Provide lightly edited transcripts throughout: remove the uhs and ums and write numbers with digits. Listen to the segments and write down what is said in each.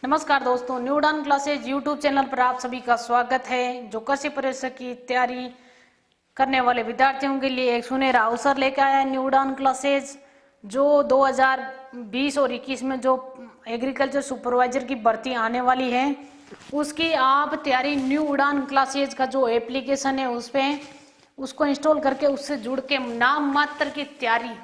नमस्कार दोस्तों, न्यू उड़ान क्लासेज यूट्यूब चैनल पर आप सभी का स्वागत है। जो कृषि परीक्षा की तैयारी करने वाले विद्यार्थियों के लिए एक सुनहरा अवसर लेकर आया है न्यू उड़ान क्लासेज। जो 2020 और 21 में जो एग्रीकल्चर सुपरवाइजर की भर्ती आने वाली है, उसकी आप तैयारी न्यू उड़ान क्लासेज का जो एप्लीकेशन है उस पर उसको इंस्टॉल करके उससे जुड़ के नाम मात्र की तैयारी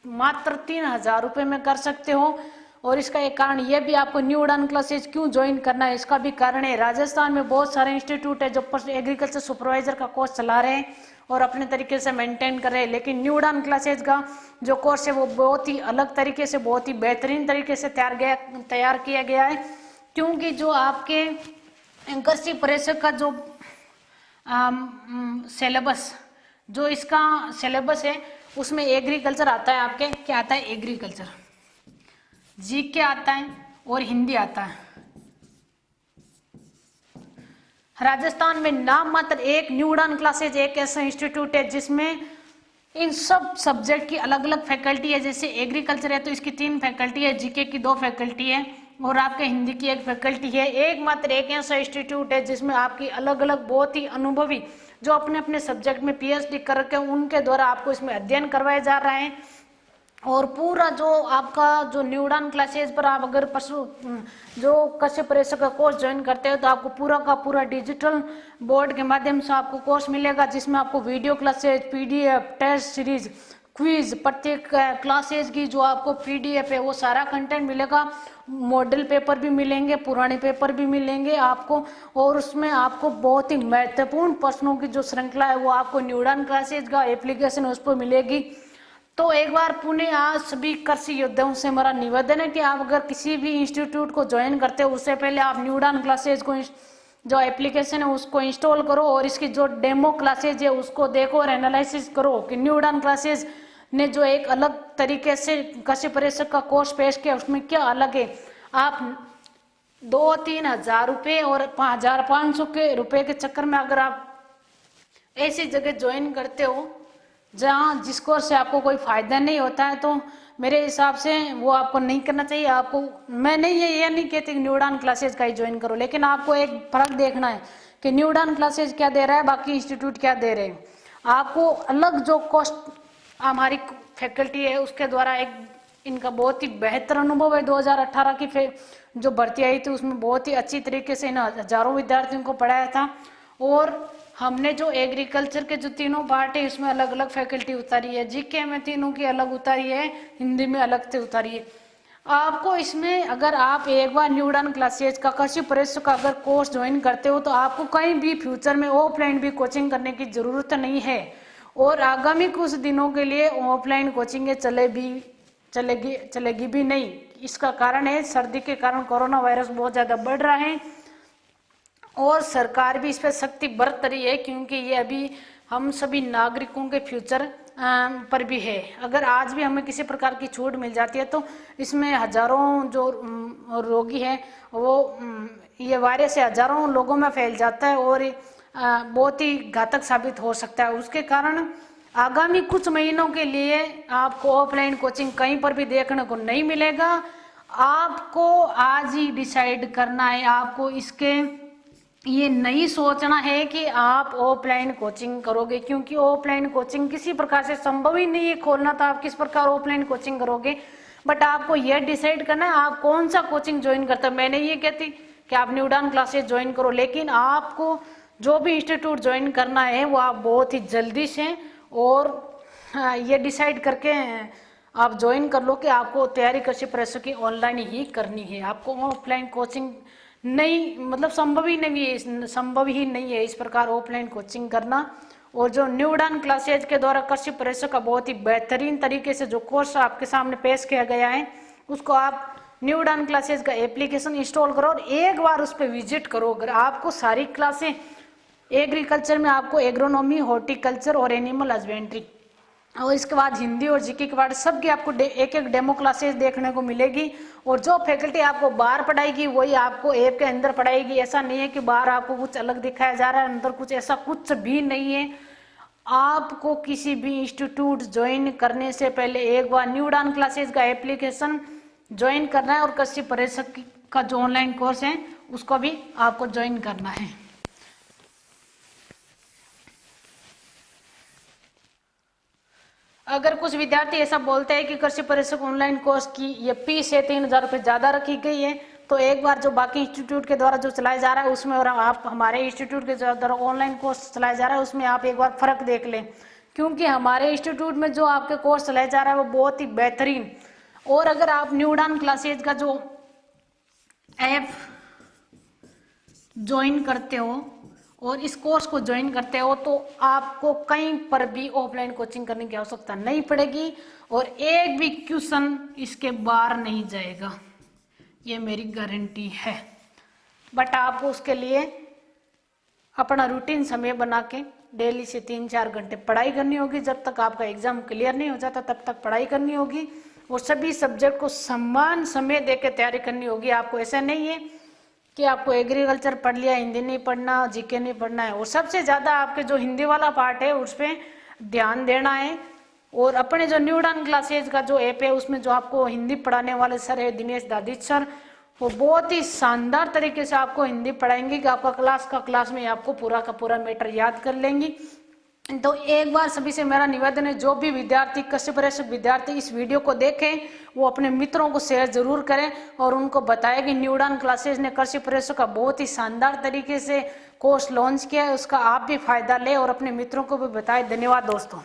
मात्र 3000 रुपये में कर सकते हो। और इसका एक कारण यह भी, आपको न्यू उड़ान क्लासेज क्यों ज्वाइन करना है, इसका भी कारण है। राजस्थान में बहुत सारे इंस्टीट्यूट है जो एग्रीकल्चर सुपरवाइजर का कोर्स चला रहे हैं और अपने तरीके से मेंटेन कर रहे हैं, लेकिन न्यू उड़ान क्लासेज का जो कोर्स है वो बहुत ही अलग तरीके से, बहुत ही बेहतरीन तरीके से तैयार किया गया है। क्योंकि जो आपके कृषि परीक्षा का जो सिलेबस, जो इसका सिलेबस है उसमें एग्रीकल्चर आता है। आपके क्या आता है? एग्रीकल्चर, जीके आता है और हिंदी आता है। राजस्थान में नाम मात्र एक न्यू उड़ान क्लासेज एक ऐसा इंस्टीट्यूट है जिसमें इन सब सब्जेक्ट की अलग अलग फैकल्टी है। जैसे एग्रीकल्चर है तो इसकी 3 फैकल्टी है, जीके की 2 फैकल्टी है और आपके हिंदी की 1 फैकल्टी है। एकमात्र एक ऐसा इंस्टीट्यूट है जिसमें आपकी अलग अलग बहुत ही अनुभवी जो अपने अपने सब्जेक्ट में पीएचडी करके उनके द्वारा आपको इसमें अध्ययन करवाया जा रहा है। और पूरा जो आपका जो न्यू उड़ान क्लासेज पर आप अगर जो कृषि परीक्षा का कोर्स ज्वाइन करते हो तो आपको पूरा का पूरा डिजिटल बोर्ड के माध्यम से आपको कोर्स मिलेगा, जिसमें आपको video classes, PDF, test series, quiz, प्रत्येक क्लासेज की जो आपको पीडीएफ है वो सारा कंटेंट मिलेगा। मॉडल पेपर भी मिलेंगे, पुराने पेपर भी मिलेंगे आपको, और उसमें आपको बहुत ही महत्वपूर्ण प्रश्नों की जो श्रृंखला है वो आपको न्यू उड़ान क्लासेज का एप्लीकेशन उस पर मिलेगी। तो एक बार पुनः आज सभी कृषि योद्धाओं से हमारा निवेदन है कि आप अगर किसी भी इंस्टीट्यूट को ज्वाइन करते हो उससे पहले आप न्यू उड़ान क्लासेज को जो एप्लीकेशन है उसको इंस्टॉल करो और इसकी जो डेमो क्लासेज है उसको देखो और एनालिसिस करो कि न्यू उड़ान क्लासेज ने जो एक अलग तरीके से कृषि परीक्षा का कोर्स पेश किया उसमें क्या अलग है। आप 2-3 हजार रुपये और 1500 के रुपए के चक्कर में अगर आप ऐसी जगह ज्वाइन करते हो जहाँ जिस कोर्स से आपको कोई फायदा नहीं होता है, तो मेरे हिसाब से वो आपको नहीं करना चाहिए। आपको मैं नहीं ये नहीं कहती कि न्यू उड़ान क्लासेज का ही ज्वाइन करो, लेकिन आपको एक फर्क देखना है कि न्यू उड़ान क्लासेज क्या दे रहा है, बाकी इंस्टीट्यूट क्या दे रहे हैं। आपको अलग जो कॉस्ट हमारी फैकल्टी है उसके द्वारा एक इनका बहुत ही बेहतर अनुभव है। 2018 की जो भर्ती आई थी उसमें बहुत ही अच्छी तरीके से इन हजारों विद्यार्थियों को पढ़ाया था। और हमने जो एग्रीकल्चर के जो तीनों पार्ट है इसमें अलग अलग फैकल्टी उतारी है, जीके में तीनों की अलग उतारी है, हिंदी में अलग से उतारी है। आपको इसमें अगर आप एक बार न्यू उड़ान क्लासेज का कृषि परीक्षा का अगर कोर्स ज्वाइन करते हो तो आपको कहीं भी फ्यूचर में ऑफलाइन भी कोचिंग करने की जरूरत नहीं है। और आगामी कुछ दिनों के लिए ऑफलाइन कोचिंग चलेगी भी नहीं। इसका कारण है सर्दी के कारण कोरोना वायरस बहुत ज्यादा बढ़ रहा है और सरकार भी इस पर सख्ती बरत रही है, क्योंकि ये अभी हम सभी नागरिकों के फ्यूचर पर भी है। अगर आज भी हमें किसी प्रकार की छूट मिल जाती है तो इसमें हजारों जो रोगी हैं वो ये वायरस से हजारों लोगों में फैल जाता है और बहुत ही घातक साबित हो सकता है। उसके कारण आगामी कुछ महीनों के लिए आपको ऑफलाइन कोचिंग कहीं पर भी देखने को नहीं मिलेगा। आपको आज ही डिसाइड करना है, आपको इसके ये नहीं सोचना है कि आप ऑफलाइन कोचिंग करोगे, क्योंकि ऑफलाइन कोचिंग किसी प्रकार से संभव ही नहीं है खोलना, तो आप किस प्रकार ऑफलाइन कोचिंग करोगे। बट आपको यह डिसाइड करना है आप कौन सा कोचिंग ज्वाइन करते हो। मैं नहीं ये कहती कि आप न्यू उड़ान क्लासेज ज्वाइन करो, लेकिन आपको जो भी इंस्टीट्यूट ज्वाइन करना है वो आप बहुत ही जल्दी से और ये डिसाइड करके आप ज्वाइन कर लो कि आपको तैयारी कृषि परीक्षा की ऑनलाइन ही करनी है। आपको ऑफलाइन कोचिंग नहीं, मतलब संभव ही नहीं है इस प्रकार ऑफलाइन कोचिंग करना। और जो न्यू उड़ान क्लासेज के द्वारा कृषि परीक्षा का बहुत ही बेहतरीन तरीके से जो कोर्स आपके सामने पेश किया गया है उसको आप न्यू उड़ान क्लासेज का एप्लीकेशन इंस्टॉल करो और एक बार उस पर विजिट करो। अगर आपको सारी क्लासें एग्रीकल्चर में आपको एग्रोनॉमी, हॉर्टिकल्चर और एनिमल हस्बेंड्री और इसके बाद हिंदी और जीके के बाद सबकी आपको एक एक डेमो क्लासेस देखने को मिलेगी। और जो फैकल्टी आपको बाहर पढ़ाएगी वही आपको ऐप के अंदर पढ़ाएगी। ऐसा नहीं है कि बाहर आपको कुछ अलग दिखाया जा रहा है, अंदर कुछ ऐसा कुछ भी नहीं है। आपको किसी भी इंस्टीट्यूट ज्वाइन करने से पहले एक बार न्यू उड़ान क्लासेज का एप्लीकेशन ज्वाइन करना है और कृषि परीक्षा का जो ऑनलाइन कोर्स है उसको भी आपको ज्वाइन करना है। अगर कुछ विद्यार्थी ऐसा बोलते हैं कि कृषि प्रशिक्षक ऑनलाइन कोर्स की ये फीस है 3,000 रुपये ज़्यादा रखी गई है, तो एक बार जो बाकी इंस्टीट्यूट के द्वारा जो चलाया जा रहा है उसमें और आप हमारे इंस्टीट्यूट के द्वारा ऑनलाइन कोर्स चलाया जा रहा है उसमें आप एक बार फर्क देख लें, क्योंकि हमारे इंस्टीट्यूट में जो आपके कोर्स चलाया जा रहा है वो बहुत ही बेहतरीन। और अगर आप न्यू उड़ान क्लासेज का जो ऐप ज्वाइन करते हो और इस कोर्स को ज्वाइन करते हो तो आपको कहीं पर भी ऑफलाइन कोचिंग करने की आवश्यकता नहीं पड़ेगी और एक भी क्वेश्चन इसके बाहर नहीं जाएगा, ये मेरी गारंटी है। बट आपको उसके लिए अपना रूटीन समय बना के डेली से 3-4 घंटे पढ़ाई करनी होगी। जब तक आपका एग्जाम क्लियर नहीं हो जाता तब तक पढ़ाई करनी होगी और सभी सब्जेक्ट को समान समय देकर तैयारी करनी होगी। आपको ऐसा नहीं है कि आपको एग्रीकल्चर पढ़ लिया, हिंदी नहीं पढ़ना, जीके नहीं पढ़ना है। और सबसे ज़्यादा आपके जो हिंदी वाला पार्ट है उस पर ध्यान देना है। और अपने जो न्यू उड़ान क्लासेज का जो ऐप है उसमें जो आपको हिंदी पढ़ाने वाले सर है दिनेश दादिच सर, वो बहुत ही शानदार तरीके से आपको हिंदी पढ़ाएंगे कि आपका क्लास में आपको पूरा का पूरा मैटर याद कर लेंगी। तो एक बार सभी से मेरा निवेदन है, जो भी विद्यार्थी कृषि प्रशिक्षक विद्यार्थी इस वीडियो को देखें वो अपने मित्रों को शेयर जरूर करें और उनको बताएं कि न्यू उड़ान क्लासेज ने कृषि प्रशिक्षक का बहुत ही शानदार तरीके से कोर्स लॉन्च किया है, उसका आप भी फायदा लें और अपने मित्रों को भी बताएं। धन्यवाद दोस्तों।